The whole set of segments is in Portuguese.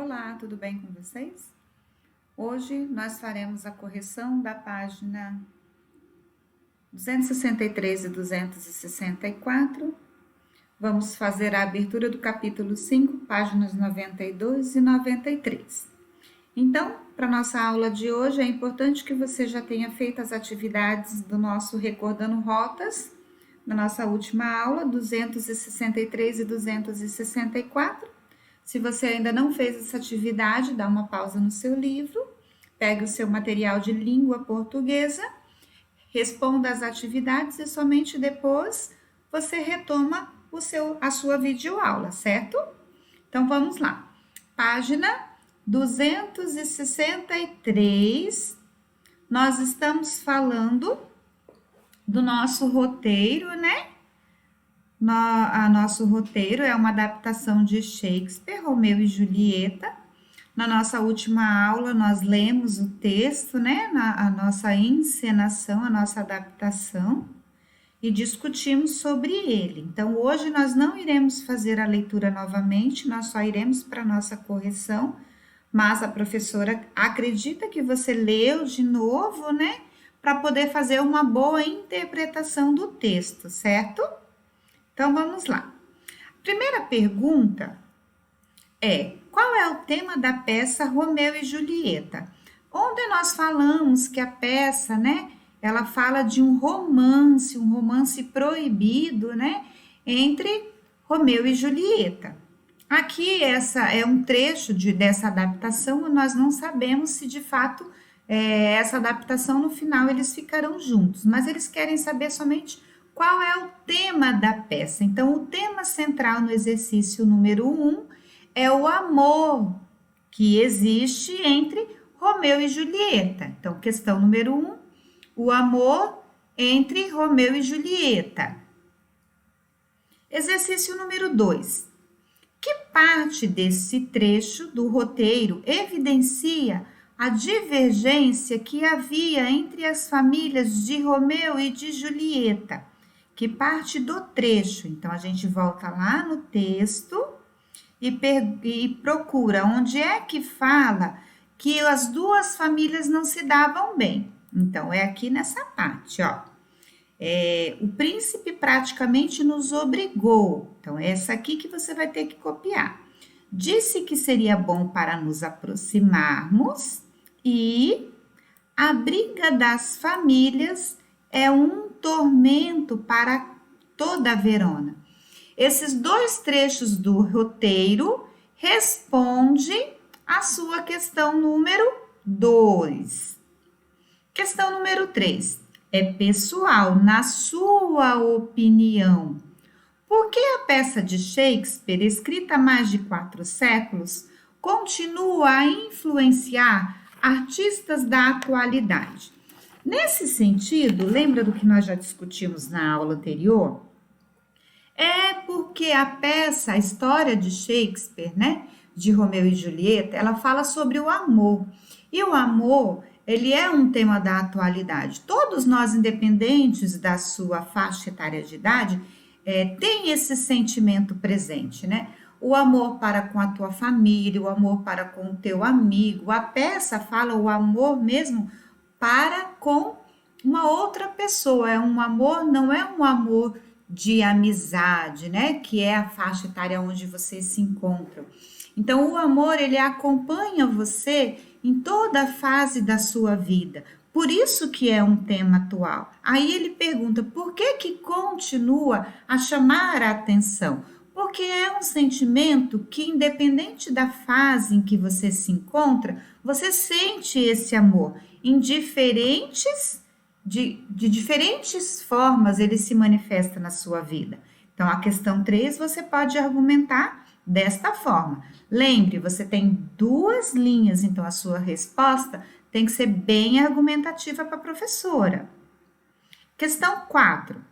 Olá, tudo bem com vocês? Hoje nós faremos a correção da página 263 e 264. Vamos fazer a abertura do capítulo 5, páginas 92 e 93. Então, para nossa aula de hoje, é importante que você já tenha feito as atividades do nosso Recordando Rotas, na nossa última aula, 263 e 264. Se você ainda não fez essa atividade, dá uma pausa no seu livro, pegue o seu material de língua portuguesa, responda as atividades e somente depois você retoma a sua videoaula, certo? Então vamos lá. Página 263, nós estamos falando do nosso roteiro, né? Nosso roteiro é uma adaptação de Shakespeare, Romeu e Julieta. Na nossa última aula, nós lemos o texto, né? A nossa encenação, a nossa adaptação, e discutimos sobre ele. Então, hoje nós não iremos fazer a leitura novamente, nós só iremos para a nossa correção, mas a professora acredita que você leu de novo, né? Para poder fazer uma boa interpretação do texto, certo? Então, vamos lá. Primeira pergunta é: qual é o tema da peça Romeu e Julieta? Ontem nós falamos que a peça, né, ela fala de um romance proibido, né, entre Romeu e Julieta. Aqui, essa é um trecho dessa adaptação, nós não sabemos se de fato essa adaptação no final eles ficarão juntos, mas eles querem saber somente qual é o tema da peça. Então, o tema central no exercício número 1 é o amor que existe entre Romeu e Julieta. Então, questão número 1, o amor entre Romeu e Julieta. Exercício número 2. Que parte desse trecho do roteiro evidencia a divergência que havia entre as famílias de Romeu e de Julieta? Que parte do trecho? Então, a gente volta lá no texto e procura onde é que fala que as duas famílias não se davam bem. Então, é aqui nessa parte, ó. O príncipe praticamente nos obrigou. Então, é essa aqui que você vai ter que copiar. Disse que seria bom para nos aproximarmos e a briga das famílias é um tormento para toda a Verona. Esses dois trechos do roteiro respondem à sua questão número 2. Questão número 3. É pessoal, na sua opinião. Por que a peça de Shakespeare, escrita há mais de 4 séculos, continua a influenciar artistas da atualidade? Nesse sentido, lembra do que nós já discutimos na aula anterior? É porque a peça, a história de Shakespeare, né, de Romeu e Julieta, ela fala sobre o amor. E o amor, ele é um tema da atualidade. Todos nós, independentes da sua faixa etária de idade, tem esse sentimento presente, né? O amor para com a tua família, o amor para com o teu amigo. A peça fala o amor mesmo para com uma outra pessoa. É um amor, não é um amor de amizade, né? Que é a faixa etária onde vocês se encontram. Então, o amor, ele acompanha você em toda a fase da sua vida. Por isso que é um tema atual. Aí ele pergunta, por que continua a chamar a atenção? Porque é um sentimento que, independente da fase em que você se encontra, você sente esse amor em diferentes formas ele se manifesta na sua vida. Então, a questão 3 você pode argumentar desta forma. Lembre, você tem 2 linhas, então a sua resposta tem que ser bem argumentativa para a professora. Questão 4.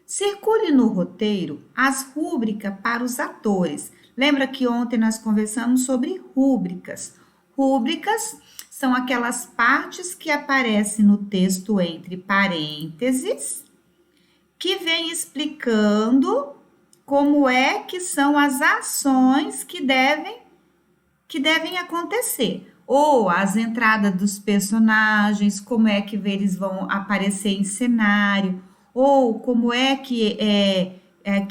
Circule no roteiro as rúbricas para os atores. Lembra que ontem nós conversamos sobre rúbricas. Rúbricas são aquelas partes que aparecem no texto entre parênteses, que vem explicando como é que são as ações que devem que devem acontecer. Ou as entradas dos personagens, como é que eles vão aparecer em cenário, ou como é que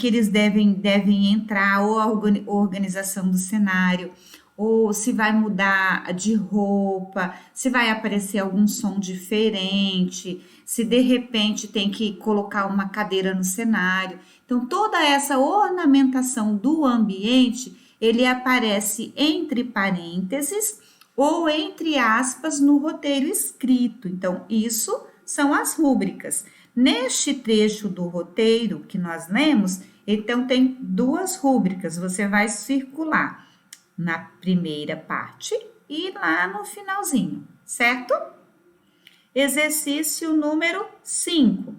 eles devem entrar, ou a organização do cenário, ou se vai mudar de roupa, se vai aparecer algum som diferente, se de repente tem que colocar uma cadeira no cenário. Então, toda essa ornamentação do ambiente, ele aparece entre parênteses ou entre aspas no roteiro escrito. Então, isso são as rúbricas. Neste trecho do roteiro que nós lemos, então tem duas rúbricas, você vai circular na primeira parte e lá no finalzinho, certo? Exercício número 5.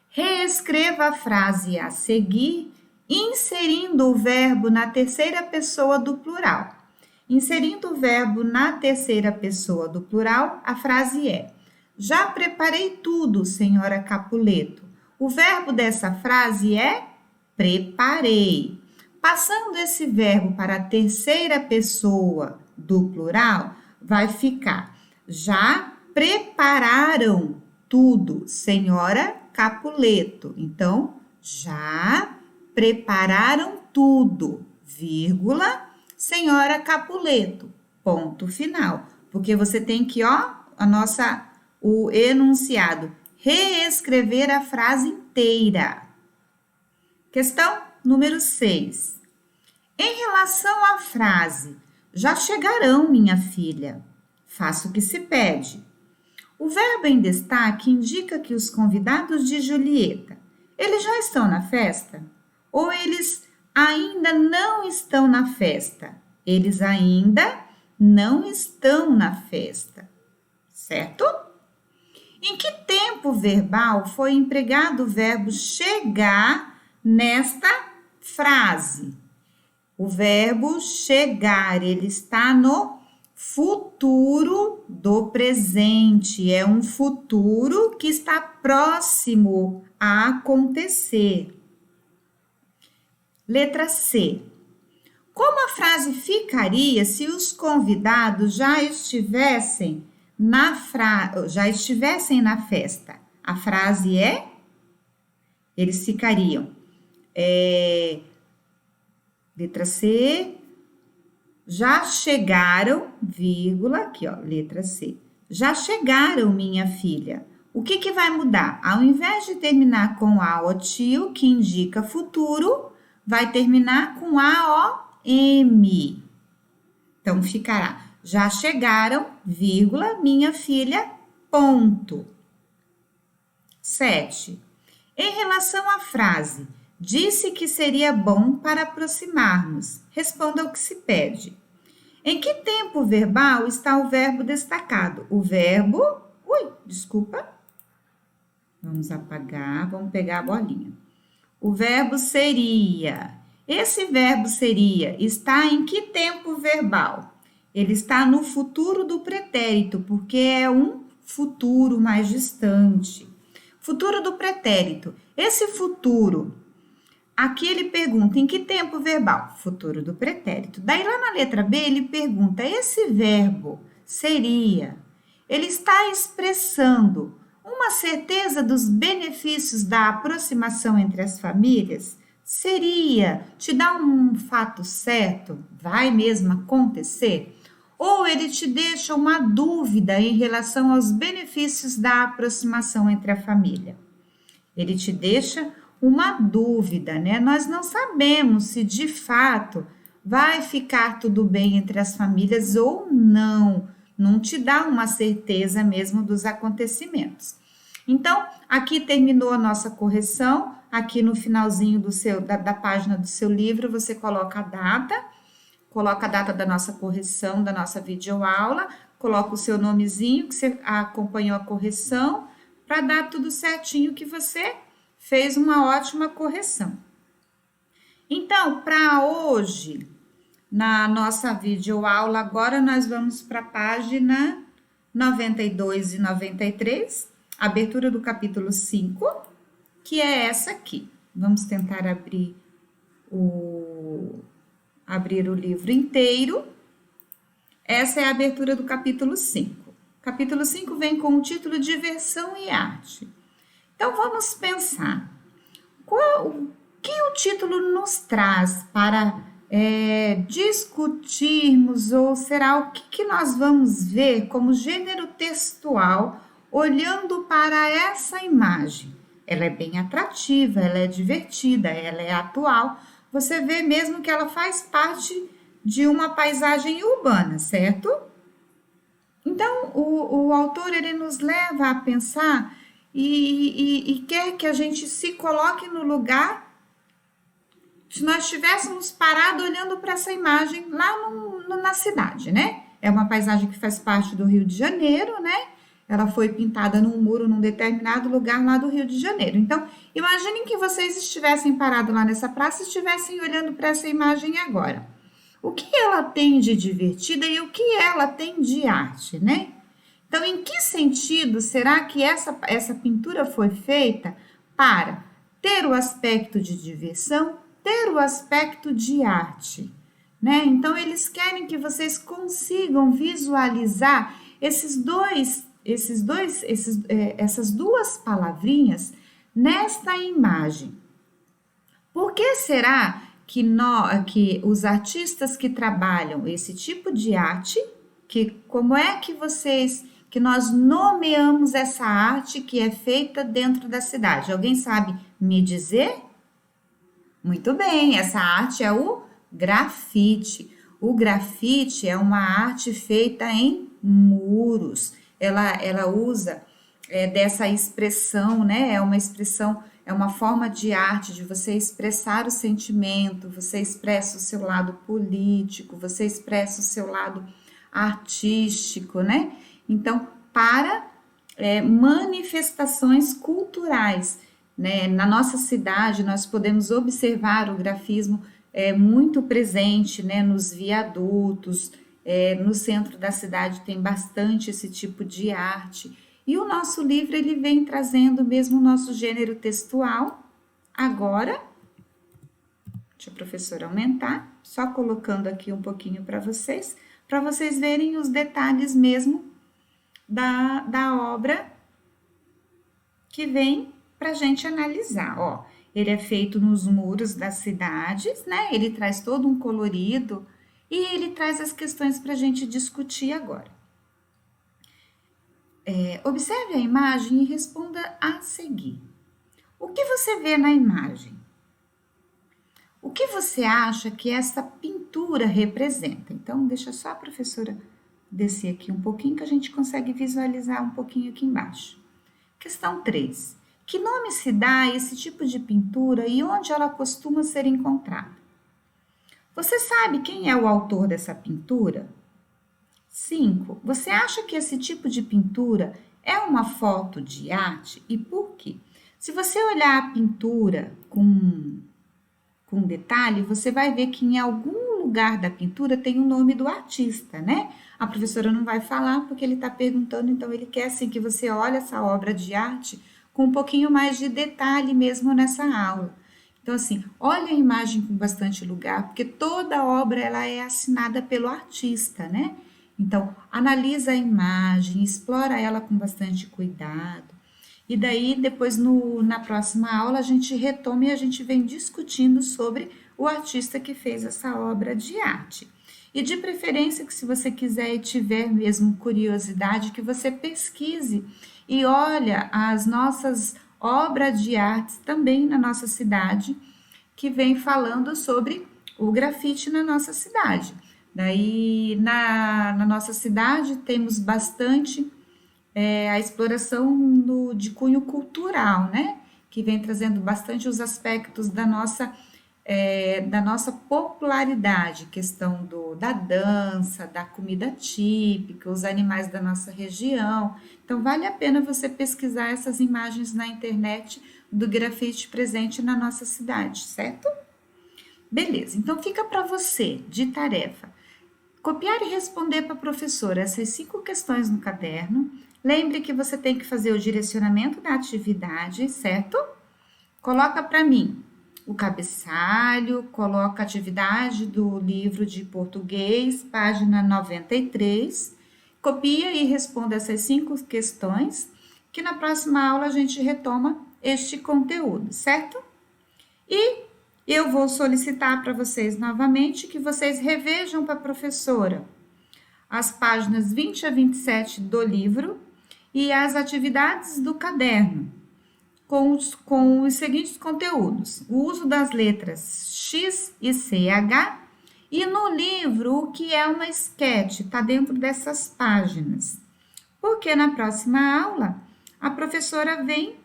Reescreva a frase a seguir, inserindo o verbo na terceira pessoa do plural. Inserindo o verbo na terceira pessoa do plural, a frase é: já preparei tudo, senhora Capuleto. O verbo dessa frase é preparei. Passando esse verbo para a terceira pessoa do plural, vai ficar: já prepararam tudo, senhora Capuleto. Então, já prepararam tudo, vírgula, senhora Capuleto, ponto final. Porque você tem que, o enunciado, reescrever a frase inteira. Questão número 6. Em relação à frase, já chegarão, minha filha, faça o que se pede. O verbo em destaque indica que os convidados de Julieta, eles já estão na festa? Ou eles ainda não estão na festa? Eles ainda não estão na festa, certo? Em que tempo verbal foi empregado o verbo chegar nesta frase? O verbo chegar, ele está no futuro do presente. É um futuro que está próximo a acontecer. Letra C. Como a frase ficaria se os convidados já estivessem na festa? A frase é: eles ficariam. Letra C. Já chegaram, vírgula, aqui, letra C. Já chegaram, minha filha. O que vai mudar? Ao invés de terminar com a o tio, que indica futuro, vai terminar com AOM. Então, ficará: já chegaram, vírgula, minha filha, ponto. 7. Em relação à frase, disse que seria bom para aproximarmos. Responda o que se pede. Em que tempo verbal está o verbo destacado? O verbo... Vamos apagar, vamos pegar a bolinha. O verbo seria. Esse verbo seria está em que tempo verbal? Ele está no futuro do pretérito, porque é um futuro mais distante. Futuro do pretérito. Esse futuro, aqui ele pergunta em que tempo verbal? Futuro do pretérito. Daí lá na letra B ele pergunta, esse verbo seria, ele está expressando uma certeza dos benefícios da aproximação entre as famílias? Seria, te dá um fato certo? Vai mesmo acontecer? Ou ele te deixa uma dúvida em relação aos benefícios da aproximação entre a família? Ele te deixa uma dúvida, né? Nós não sabemos se de fato vai ficar tudo bem entre as famílias ou não. Não te dá uma certeza mesmo dos acontecimentos. Então, aqui terminou a nossa correção. Aqui no finalzinho da página do seu livro, você coloca a data da nossa correção, da nossa videoaula, coloca o seu nomezinho que você acompanhou a correção, para dar tudo certinho que você fez uma ótima correção. Então, para hoje, na nossa videoaula, agora nós vamos para a página 92 e 93, abertura do capítulo 5, que é essa aqui. Vamos tentar abrir abrir o livro inteiro. Essa é a abertura do capítulo 5. Capítulo 5 vem com o título Diversão e Arte. Então, vamos pensar. O que o título nos traz para discutirmos, ou será o que nós vamos ver como gênero textual olhando para essa imagem? Ela é bem atrativa, ela é divertida, ela é atual. Você vê mesmo que ela faz parte de uma paisagem urbana, certo? Então, o autor ele nos leva a pensar e quer que a gente se coloque no lugar se nós estivéssemos parado olhando para essa imagem lá na cidade, né? É uma paisagem que faz parte do Rio de Janeiro, né? Ela foi pintada num muro num determinado lugar lá do Rio de Janeiro. Então, imaginem que vocês estivessem parados lá nessa praça e estivessem olhando para essa imagem agora. O que ela tem de divertida e o que ela tem de arte, né? Então, em que sentido será que essa pintura foi feita para ter o aspecto de diversão, ter o aspecto de arte, né? Então, eles querem que vocês consigam visualizar essas duas palavrinhas nesta imagem. Por que será que os artistas que trabalham esse tipo de arte, como é que nós nomeamos essa arte que é feita dentro da cidade? Alguém sabe me dizer? Muito bem, essa arte é o grafite. O grafite é uma arte feita em muros. Ela usa dessa expressão, né? É uma expressão, é uma forma de arte de você expressar o sentimento, você expressa o seu lado político, você expressa o seu lado artístico, né? Então, para manifestações culturais, né? Na nossa cidade, nós podemos observar o grafismo muito presente, né? Nos viadutos, no centro da cidade tem bastante esse tipo de arte. E o nosso livro, ele vem trazendo mesmo o nosso gênero textual. Agora, deixa a professora aumentar, só colocando aqui um pouquinho para vocês verem os detalhes mesmo da obra que vem para a gente analisar. Ó, ele é feito nos muros das cidades, né? Ele traz todo um colorido e ele traz as questões para a gente discutir agora. Observe a imagem e responda a seguir. O que você vê na imagem? O que você acha que essa pintura representa? Então, deixa só a professora descer aqui um pouquinho que a gente consegue visualizar um pouquinho aqui embaixo. Questão 3. Que nome se dá a esse tipo de pintura e onde ela costuma ser encontrada? Você sabe quem é o autor dessa pintura? 5. Você acha que esse tipo de pintura é uma foto de arte e por quê? Se você olhar a pintura com detalhe, você vai ver que em algum lugar da pintura tem o nome do artista, né? A professora não vai falar porque ele está perguntando, então ele quer assim que você olhe essa obra de arte com um pouquinho mais de detalhe mesmo nessa aula. Então assim, olha a imagem com bastante lugar, porque toda obra ela é assinada pelo artista, né? Então, analisa a imagem, explora ela com bastante cuidado. E daí, depois, na próxima aula, a gente retoma e a gente vem discutindo sobre o artista que fez essa obra de arte. E de preferência que se você quiser e tiver mesmo curiosidade, que você pesquise e olha as nossas obras de arte também na nossa cidade, que vem falando sobre o grafite na nossa cidade. Daí, na nossa cidade, temos bastante a exploração de cunho cultural, né? Que vem trazendo bastante os aspectos da nossa popularidade, questão da dança, da comida típica, os animais da nossa região. Então, vale a pena você pesquisar essas imagens na internet do grafite presente na nossa cidade, certo? Beleza, então fica para você de tarefa copiar e responder para a professora essas 5 questões no caderno. Lembre que você tem que fazer o direcionamento da atividade, certo? Coloca para mim o cabeçalho, coloca a atividade do livro de português, página 93, copia e responda essas 5 questões, que na próxima aula a gente retoma este conteúdo, certo? E eu vou solicitar para vocês novamente que vocês revejam para a professora as páginas 20 a 27 do livro e as atividades do caderno, com os seguintes conteúdos: o uso das letras X e CH, e no livro o que é uma esquete, está dentro dessas páginas. Porque na próxima aula a professora vem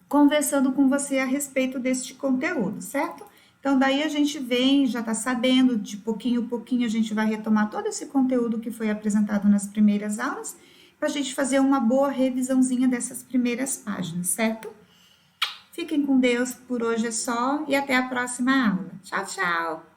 conversando com você a respeito deste conteúdo, certo? Então, daí a gente vem, já está sabendo, de pouquinho em pouquinho a gente vai retomar todo esse conteúdo que foi apresentado nas primeiras aulas, para a gente fazer uma boa revisãozinha dessas primeiras páginas, certo? Fiquem com Deus, por hoje é só e até a próxima aula. Tchau, tchau!